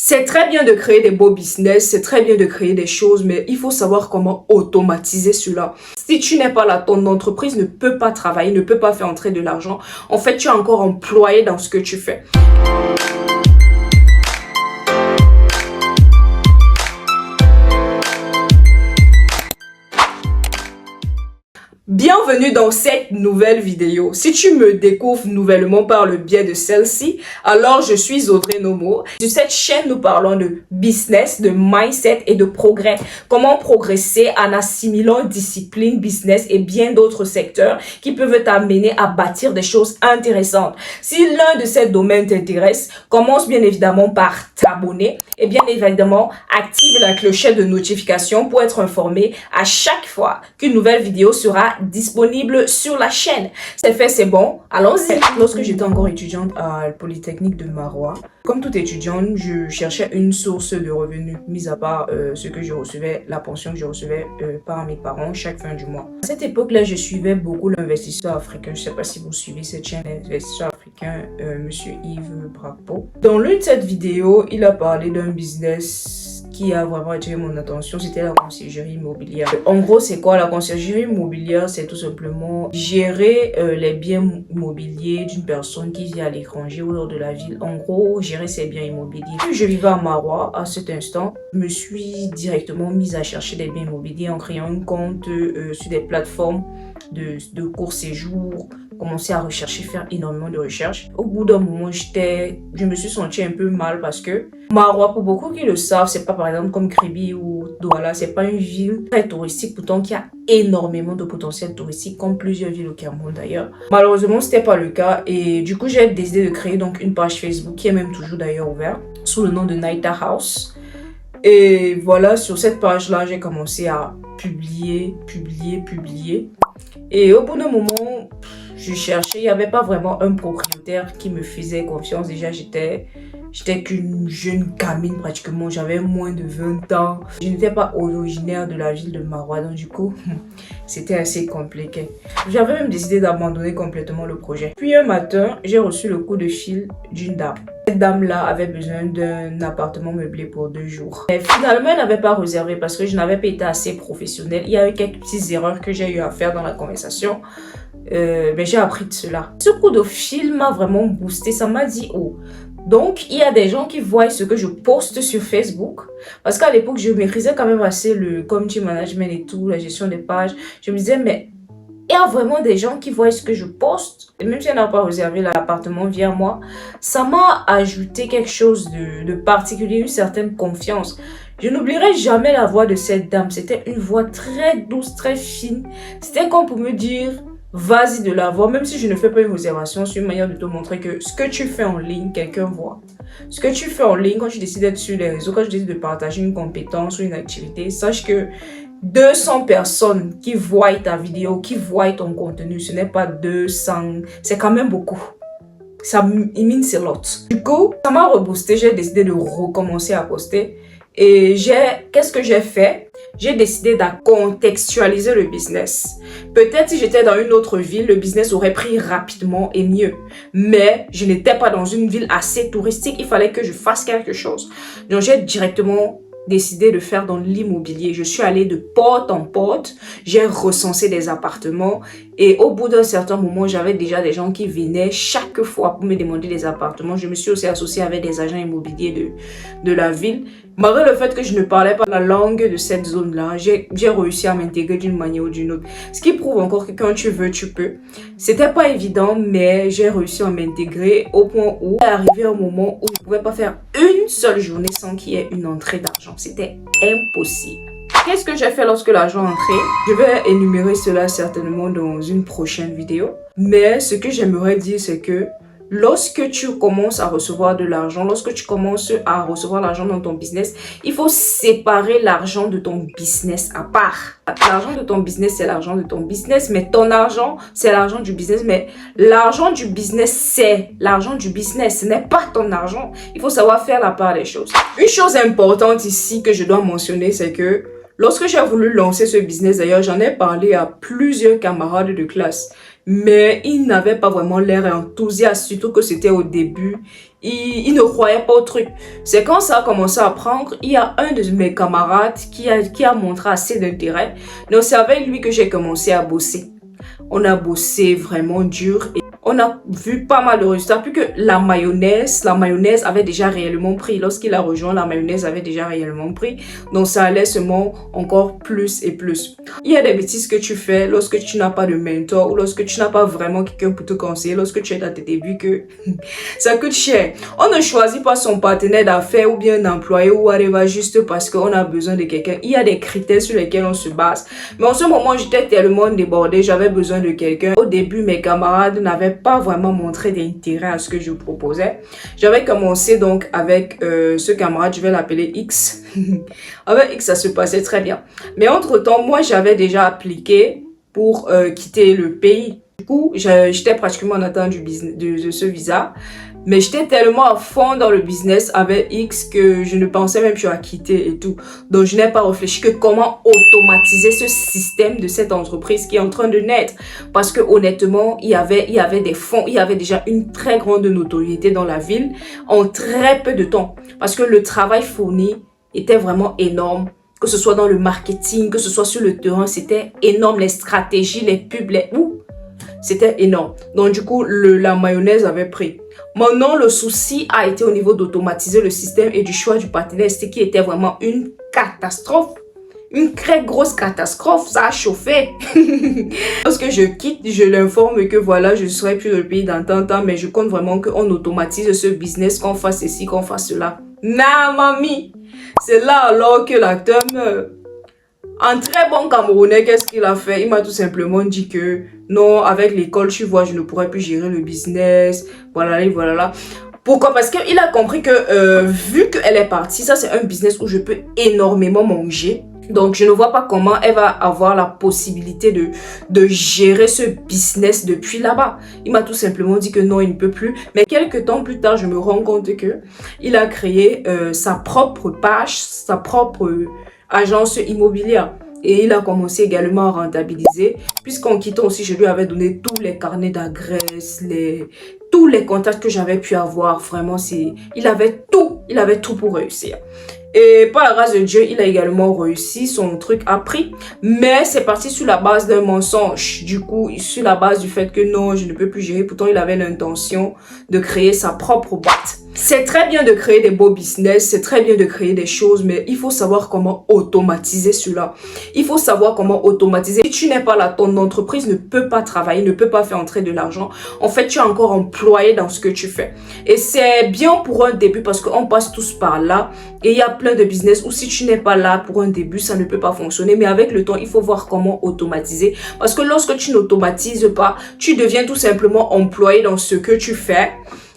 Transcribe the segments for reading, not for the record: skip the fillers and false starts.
C'est très bien de créer des beaux business, c'est très bien de créer des choses, mais il faut savoir comment automatiser cela. Si tu n'es pas là, ton entreprise ne peut pas travailler, ne peut pas faire entrer de l'argent. En fait, tu es encore employé dans ce que tu fais. Bienvenue dans cette nouvelle vidéo. Si tu me découvres nouvellement par le biais de celle-ci, alors je suis Audrey Nomo. Sur cette chaîne, nous parlons de business, de mindset et de progrès. Comment progresser en assimilant discipline, business et bien d'autres secteurs qui peuvent t'amener à bâtir des choses intéressantes. Si l'un de ces domaines t'intéresse, commence bien évidemment par t'abonner et bien évidemment active la clochette de notification pour être informé à chaque fois qu'une nouvelle vidéo sera disponible sur la chaîne. C'est fait, c'est bon. Allons-y. Lorsque j'étais encore étudiante à Polytechnique de Marois, comme toute étudiante, je cherchais une source de revenus, mis à part ce que je recevais, la pension que je recevais par mes parents chaque fin du mois. À cette époque-là, je suivais beaucoup l'investisseur africain. Je ne sais pas si vous suivez cette chaîne, l'investisseur africain, Monsieur Yves Bracpo. Dans l'une de cette vidéo, il a parlé d'un business qui a vraiment attiré mon attention, c'était la conciergerie immobilière. En gros, c'est quoi la conciergerie immobilière? C'est tout simplement gérer les biens immobiliers d'une personne qui vit à l'étranger ou hors de la ville. En gros, gérer ses biens immobiliers. Je vivais à Marois à cet instant. Je me suis directement mise à chercher des biens immobiliers en créant un compte sur des plateformes de court séjour. Commencer à rechercher, faire énormément de recherches. Au bout d'un moment, je me suis sentie un peu mal parce que Marois, pour beaucoup qui le savent, c'est pas par exemple comme Kribi ou Douala, c'est pas une ville très touristique, pourtant qui a énormément de potentiel touristique, comme plusieurs villes au Cameroun d'ailleurs. Malheureusement, c'était pas le cas et du coup, j'ai décidé de créer donc une page Facebook qui est même toujours d'ailleurs ouverte sous le nom de Naita House. Et voilà, sur cette page-là, j'ai commencé à publier. Et au bout d'un moment, je cherchais, il n'y avait pas vraiment un propriétaire qui me faisait confiance. Déjà, j'étais qu'une jeune gamine pratiquement, j'avais moins de 20 ans. Je n'étais pas originaire de la ville de Marois, donc du coup, c'était assez compliqué. J'avais même décidé d'abandonner complètement le projet. Puis un matin, j'ai reçu le coup de fil d'une dame. Cette dame-là avait besoin d'un appartement meublé pour 2 jours. Et finalement, elle n'avait pas réservé parce que je n'avais pas été assez professionnelle. Il y a eu quelques petites erreurs que j'ai eu à faire dans la conversation. Mais j'ai appris de cela. Ce coup de fil m'a vraiment boosté. Ça m'a dit, oh, donc il y a des gens qui voient ce que je poste sur Facebook. Parce qu'à l'époque, je maîtrisais quand même assez le community management et tout, la gestion des pages. Je me disais, mais il y a vraiment des gens qui voient ce que je poste. Et même si elle n'a pas réservé l'appartement via moi, ça m'a ajouté quelque chose de particulier, une certaine confiance. Je n'oublierai jamais la voix de cette dame. C'était une voix très douce, très fine. C'était comme pour me dire, vas-y de la voir, même si je ne fais pas une réservation, c'est une manière de te montrer que ce que tu fais en ligne, quelqu'un voit. Ce que tu fais en ligne, quand tu décides d'être sur les réseaux, quand tu décides de partager une compétence ou une activité, sache que 200 personnes qui voient ta vidéo, qui voient ton contenu, ce n'est pas 200, c'est quand même beaucoup. Ça means a lot. Du coup, ça m'a reboosté, j'ai décidé de recommencer à poster. Et qu'est-ce que j'ai fait? J'ai décidé de contextualiser le business. Peut-être si j'étais dans une autre ville, le business aurait pris rapidement et mieux. Mais je n'étais pas dans une ville assez touristique, il fallait que je fasse quelque chose. Donc j'ai directement décidé de faire dans l'immobilier. Je suis allée de porte en porte, j'ai recensé des appartements et au bout d'un certain moment, j'avais déjà des gens qui venaient chaque fois pour me demander des appartements. Je me suis aussi associée avec des agents immobiliers de la ville. Malgré le fait que je ne parlais pas la langue de cette zone-là, j'ai réussi à m'intégrer d'une manière ou d'une autre. Ce qui prouve encore que quand tu veux, tu peux. C'était pas évident, mais j'ai réussi à m'intégrer au point où il est arrivé un moment où je ne pouvais pas faire une seule journée sans qu'il y ait une entrée d'argent. C'était impossible. Qu'est-ce que j'ai fait lorsque l'argent entrait? Je vais énumérer cela certainement dans une prochaine vidéo. Mais ce que j'aimerais dire, c'est que lorsque tu commences à recevoir de l'argent, lorsque tu commences à recevoir l'argent dans ton business, il faut séparer l'argent de ton business à part. L'argent de ton business, c'est l'argent de ton business, mais ton argent, c'est l'argent du business. Mais l'argent du business, c'est l'argent du business. Ce n'est pas ton argent. Il faut savoir faire la part des choses. Une chose importante ici que je dois mentionner, c'est que Lorsque j'ai voulu lancer ce business, d'ailleurs, j'en ai parlé à plusieurs camarades de classe. Mais ils n'avaient pas vraiment l'air enthousiastes, surtout que c'était au début. Ils ne croyaient pas au truc. C'est quand ça a commencé à prendre, il y a un de mes camarades qui a montré assez d'intérêt. Donc c'est avec lui que j'ai commencé à bosser. On a bossé vraiment dur et on a vu pas mal de résultats. Puis que la mayonnaise avait déjà réellement pris. Lorsqu'il a rejoint, la mayonnaise avait déjà réellement pris. Donc ça allait seulement encore plus et plus. Il y a des bêtises que tu fais lorsque tu n'as pas de mentor ou lorsque tu n'as pas vraiment quelqu'un pour te conseiller, lorsque tu es dans tes débuts, que ça coûte cher. On ne choisit pas son partenaire d'affaires ou bien un employé ou whatever juste parce qu'on a besoin de quelqu'un. Il y a des critères sur lesquels on se base. Mais en ce moment, j'étais tellement débordée, j'avais besoin de quelqu'un. Au début, mes camarades n'avaient pas vraiment montré d'intérêt à ce que je proposais. J'avais commencé donc avec ce camarade, je vais l'appeler X. Avec X, ça se passait très bien. Mais entre-temps, moi, j'avais déjà appliqué pour quitter le pays. Du coup, j'étais pratiquement en attente de ce visa. Mais j'étais tellement à fond dans le business avec X que je ne pensais même plus à quitter et tout. Donc, je n'ai pas réfléchi que comment automatiser ce système de cette entreprise qui est en train de naître. Parce que honnêtement, il y avait des fonds, il y avait déjà une très grande notoriété dans la ville en très peu de temps. Parce que le travail fourni était vraiment énorme. Que ce soit dans le marketing, que ce soit sur le terrain, c'était énorme. Les stratégies, les pubs, c'était énorme. Donc, du coup, la mayonnaise avait pris. Maintenant, le souci a été au niveau d'automatiser le système et du choix du partenaire, ce qui était vraiment une catastrophe. Une très grosse catastrophe, ça a chauffé. Lorsque je quitte, je l'informe que voilà, je ne serai plus dans le pays dans tant de temps, mais je compte vraiment qu'on automatise ce business, qu'on fasse ceci, qu'on fasse cela. Non, mamie! C'est là alors que l'acteur meurt. Un très bon Camerounais, qu'est-ce qu'il a fait? Il m'a tout simplement dit que non, avec l'école, tu vois, je ne pourrais plus gérer le business. Voilà, et voilà. Pourquoi? Parce qu'il a compris que vu qu'elle est partie, ça c'est un business où je peux énormément manger. Donc, je ne vois pas comment elle va avoir la possibilité de gérer ce business depuis là-bas. Il m'a tout simplement dit que non, il ne peut plus. Mais quelques temps plus tard, je me rends compte que il a créé sa propre page, sa propre agence immobilière. Et il a commencé également à rentabiliser. Puisqu'en quittant aussi, je lui avais donné tous les carnets d'adresse, tous les contacts que j'avais pu avoir. Vraiment, il avait tout pour réussir. Et par la grâce de Dieu, il a également réussi, son truc a pris. Mais c'est parti sur la base d'un mensonge. Du coup, sur la base du fait que non, je ne peux plus gérer. Pourtant, il avait l'intention de créer sa propre boîte. C'est très bien de créer des beaux business, c'est très bien de créer des choses, mais il faut savoir comment automatiser cela. Il faut savoir comment automatiser. Si tu n'es pas là, ton entreprise ne peut pas travailler, ne peut pas faire entrer de l'argent. En fait, tu es encore employé dans ce que tu fais. Et c'est bien pour un début parce qu'on passe tous par là. Et il y a plein de business où si tu n'es pas là pour un début, ça ne peut pas fonctionner. Mais avec le temps, il faut voir comment automatiser. Parce que lorsque tu n'automatises pas, tu deviens tout simplement employé dans ce que tu fais.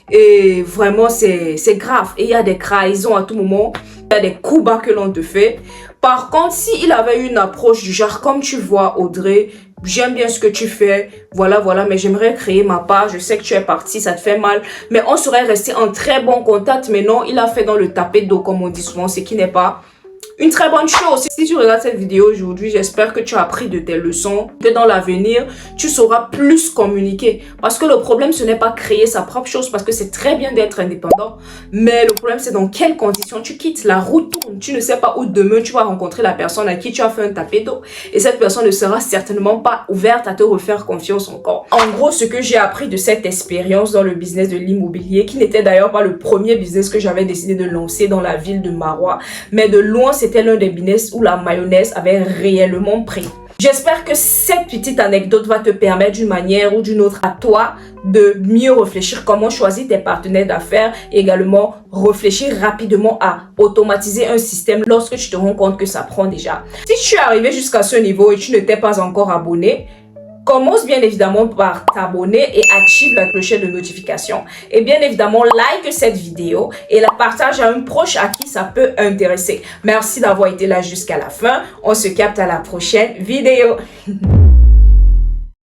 Et vraiment, c'est grave. Et il y a des trahisons à tout moment. Il y a des coups bas que l'on te fait. Par contre, s'il avait une approche du genre, comme tu vois, Audrey, j'aime bien ce que tu fais. Voilà, mais j'aimerais créer ma page. Je sais que tu es partie, ça te fait mal. Mais on serait resté en très bon contact. Mais non, il a fait dans le tapis d'eau, comme on dit souvent, ce qui n'est pas une très bonne chose. Si tu regardes cette vidéo aujourd'hui, j'espère que tu as appris de tes leçons, que dans l'avenir, tu sauras plus communiquer. Parce que le problème, ce n'est pas créer sa propre chose, parce que c'est très bien d'être indépendant. Mais le problème, c'est dans quelles conditions tu quittes. La route tourne. Tu ne sais pas où demain tu vas rencontrer la personne à qui tu as fait un tapis d'eau. Et cette personne ne sera certainement pas ouverte à te refaire confiance encore. En gros, ce que j'ai appris de cette expérience dans le business de l'immobilier, qui n'était d'ailleurs pas le premier business que j'avais décidé de lancer dans la ville de Marois, mais de loin, c'était l'un des business où la mayonnaise avait réellement pris. J'espère que cette petite anecdote va te permettre d'une manière ou d'une autre à toi de mieux réfléchir comment choisir tes partenaires d'affaires et également réfléchir rapidement à automatiser un système lorsque tu te rends compte que ça prend déjà. Si tu es arrivé jusqu'à ce niveau et tu ne t'es pas encore abonné, commence bien évidemment par t'abonner et active la clochette de notification. Et bien évidemment, like cette vidéo et la partage à un proche à qui ça peut intéresser. Merci d'avoir été là jusqu'à la fin. On se capte à la prochaine vidéo.